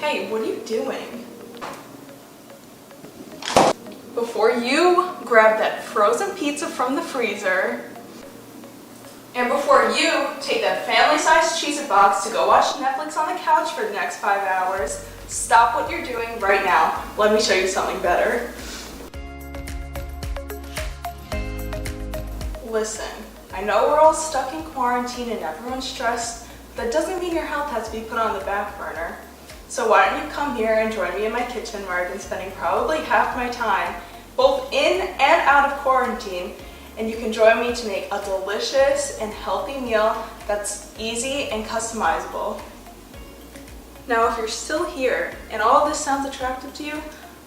Hey, what are you doing? Before you grab that frozen pizza from the freezer, and before you take that family-sized Cheez-It box to go watch Netflix on the couch for the next 5 hours, stop what you're doing right now. Let me show you something better. Listen, I know we're all stuck in quarantine and everyone's stressed, but that doesn't mean your health has to be put on the back burner. So why don't you come here and join me in my kitchen where I've been spending probably half my time, both in and out of quarantine, and you can join me to make a delicious and healthy meal that's easy and customizable. Now, if you're still here and all of this sounds attractive to you,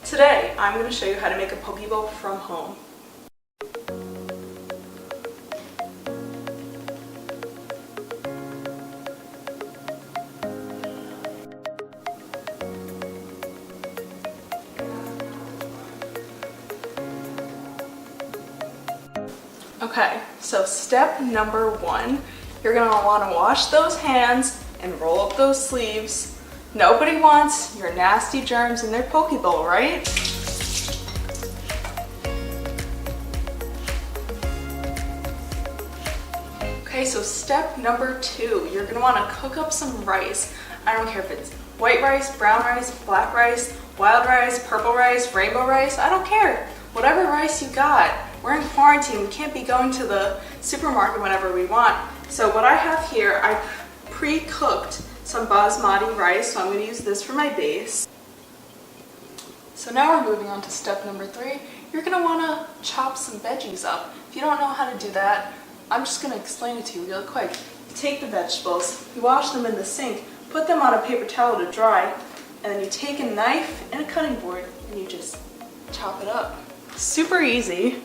today I'm going to show you how to make a poke bowl from home. Okay, so step number 1, you're going to want to wash those hands and roll up those sleeves. Nobody wants your nasty germs in their poke bowl, right? Okay, so step number 2, you're going to want to cook up some rice. I don't care if it's white rice, brown rice, black rice, wild rice, purple rice, rainbow rice, I don't care. Whatever rice you got. We're in quarantine, we can't be going to the supermarket whenever we want. So what I have here, I pre-cooked some basmati rice, so I'm going to use this for my base. So now we're moving on to step number 3. You're going to want to chop some veggies up. If you don't know how to do that, I'm just going to explain it to you real quick. You take the vegetables, you wash them in the sink, put them on a paper towel to dry, and then you take a knife and a cutting board and you just chop it up. Super easy.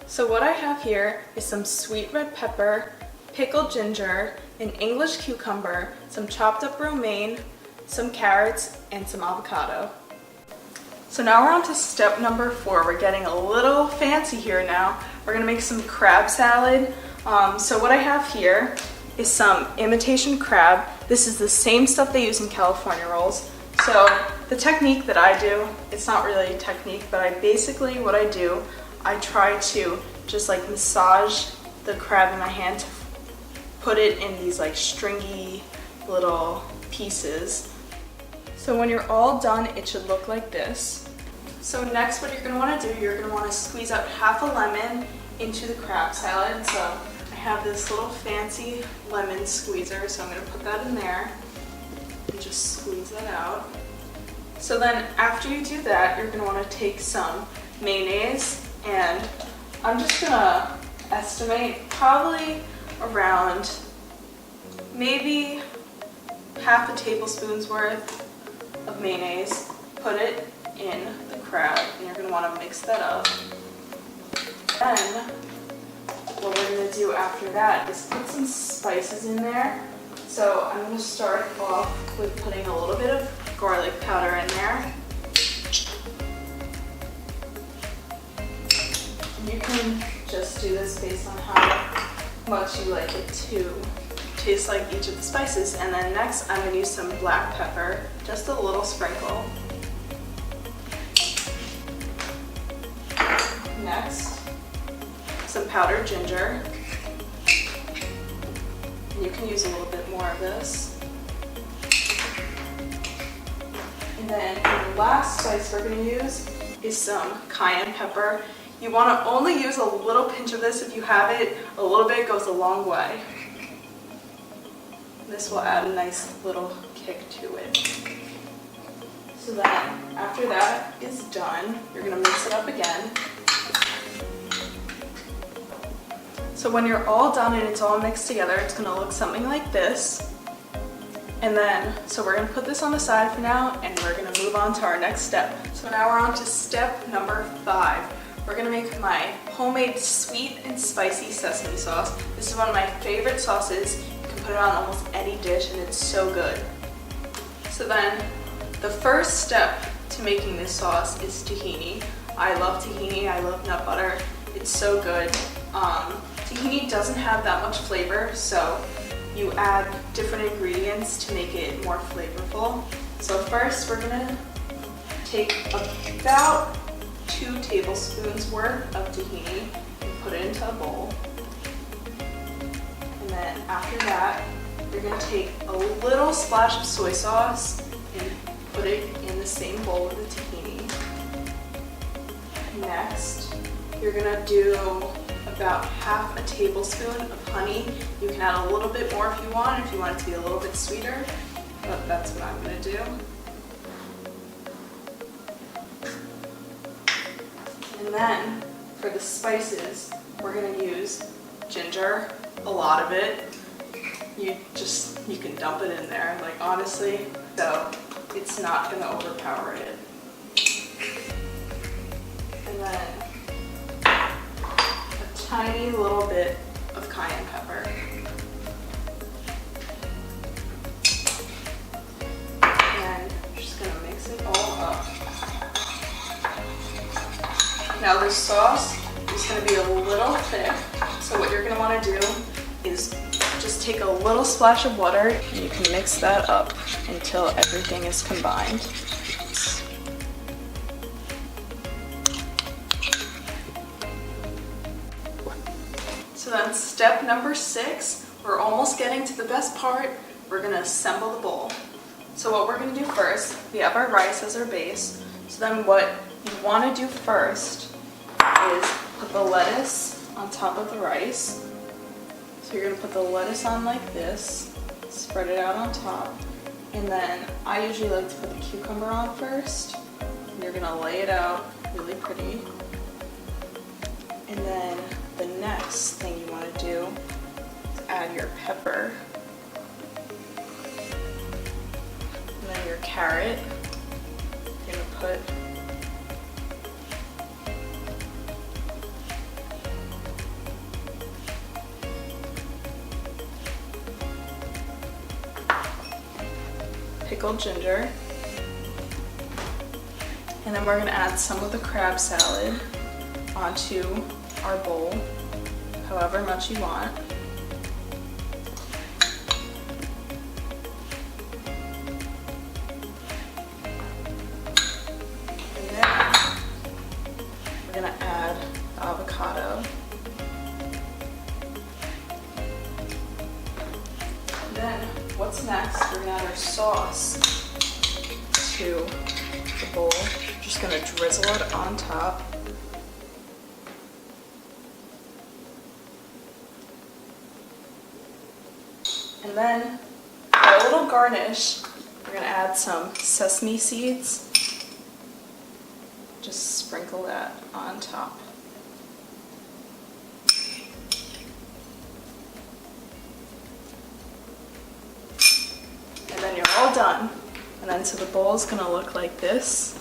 So what I have here is some sweet red pepper, pickled ginger, an English cucumber, some chopped up romaine, some carrots, and some avocado. So now we're on to step number 4. We're getting a little fancy here now. We're gonna make some crab salad. So what I have here is some imitation crab. This is the same stuff they use in California rolls. So the technique that I do, it's not really a technique, but what I do, I try to just like massage the crab in my hand to put it in these like stringy little pieces. So when you're all done, it should look like this. So next what you're going to want to do, you're going to want to squeeze out half a lemon into the crab salad. So I have this little fancy lemon squeezer, so I'm going to put that in there and just squeeze that out. So then after you do that, you're going to want to take some mayonnaise, and I'm just going to estimate probably around maybe half a tablespoon's worth of mayonnaise. Put it in the crab, and you're going to want to mix that up. Then what we're going to do after that is put some spices in there. So I'm going to start off with putting a little bit of garlic powder in there. You can just do this based on how much you like it to taste like each of the spices. And then next I'm going to use some black pepper, just a little sprinkle. Next, some powdered ginger. You can use a little bit more of this. And then the last spice we're going to use is some cayenne pepper. You want to only use a little pinch of this. If you have it, a little bit goes a long way. This will add a nice little kick to it. So then, after that is done, you're going to mix it up again. So when you're all done and it's all mixed together, it's going to look something like this. And then, so we're going to put this on the side for now, and we're going to move on to our next step. So now we're on to step number 5. We're going to make my homemade sweet and spicy sesame sauce. This is one of my favorite sauces. You can put it on almost any dish and it's so good. So then, the first step to making this sauce is tahini. I love tahini, I love nut butter. It's so good. Tahini doesn't have that much flavor, so you add different ingredients to make it more flavorful. So first we're gonna take about 2 tablespoons worth of tahini and put it into a bowl. And then after that, you're gonna take a little splash of soy sauce and put it in the same bowl with the tahini. Next, you're gonna do about half a tablespoon of honey. You can add a little bit more if you want it to be a little bit sweeter, but that's what I'm gonna do. And then for the spices, we're gonna use ginger, a lot of it. You can dump it in there, like honestly, so it's not gonna overpower it. And then a tiny little bit of cayenne pepper. And I'm just gonna mix it all up. Now this sauce is gonna be a little thick, so what you're gonna wanna do is just take a little splash of water and you can mix that up until everything is combined. So then step number 6, we're almost getting to the best part. We're gonna assemble the bowl. So what we're gonna do first, we have our rice as our base. So then what you wanna do first is put the lettuce on top of the rice. So you're gonna put the lettuce on like this, spread it out on top, and then I usually like to put the cucumber on first. And you're gonna lay it out really pretty. And then the next thing you wanna do is add your pepper. And then your carrot. You're gonna put pickled ginger, and then we're going to add some of the crab salad onto our bowl, however much you want. And then we're going to add the avocado. And then what's next? We're gonna add our sauce to the bowl. Just gonna drizzle it on top. And then for a little garnish, we're gonna add some sesame seeds. Just sprinkle that on top. And then you're all done. And then so the bowl is gonna look like this.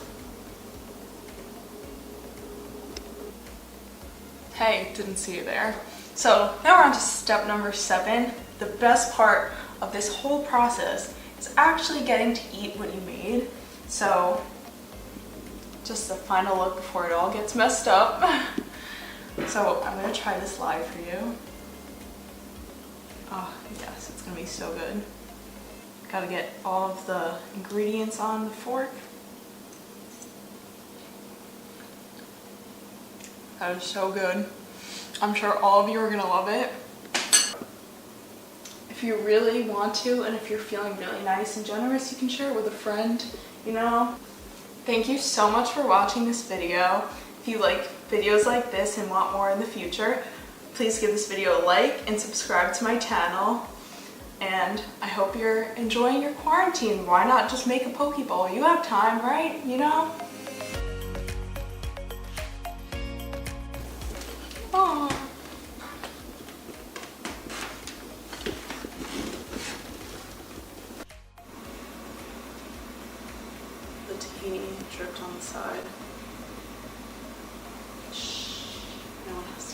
Hey, didn't see you there. So now we're on to step number 7. The best part of this whole process is actually getting to eat what you made. So just the final look before it all gets messed up. So I'm gonna try this live for you. Oh yes, it's gonna be so good. Gotta get all of the ingredients on the fork. That is so good. I'm sure all of you are gonna love it. If you really want to, and if you're feeling really nice and generous, you can share it with a friend, you know? Thank you so much for watching this video. If you like videos like this and want more in the future, please give this video a like and subscribe to my channel. And I hope you're enjoying your quarantine. Why not just make a poke bowl? You have time, right? You know? Aww. The tahini dripped on the side. Shh. No one has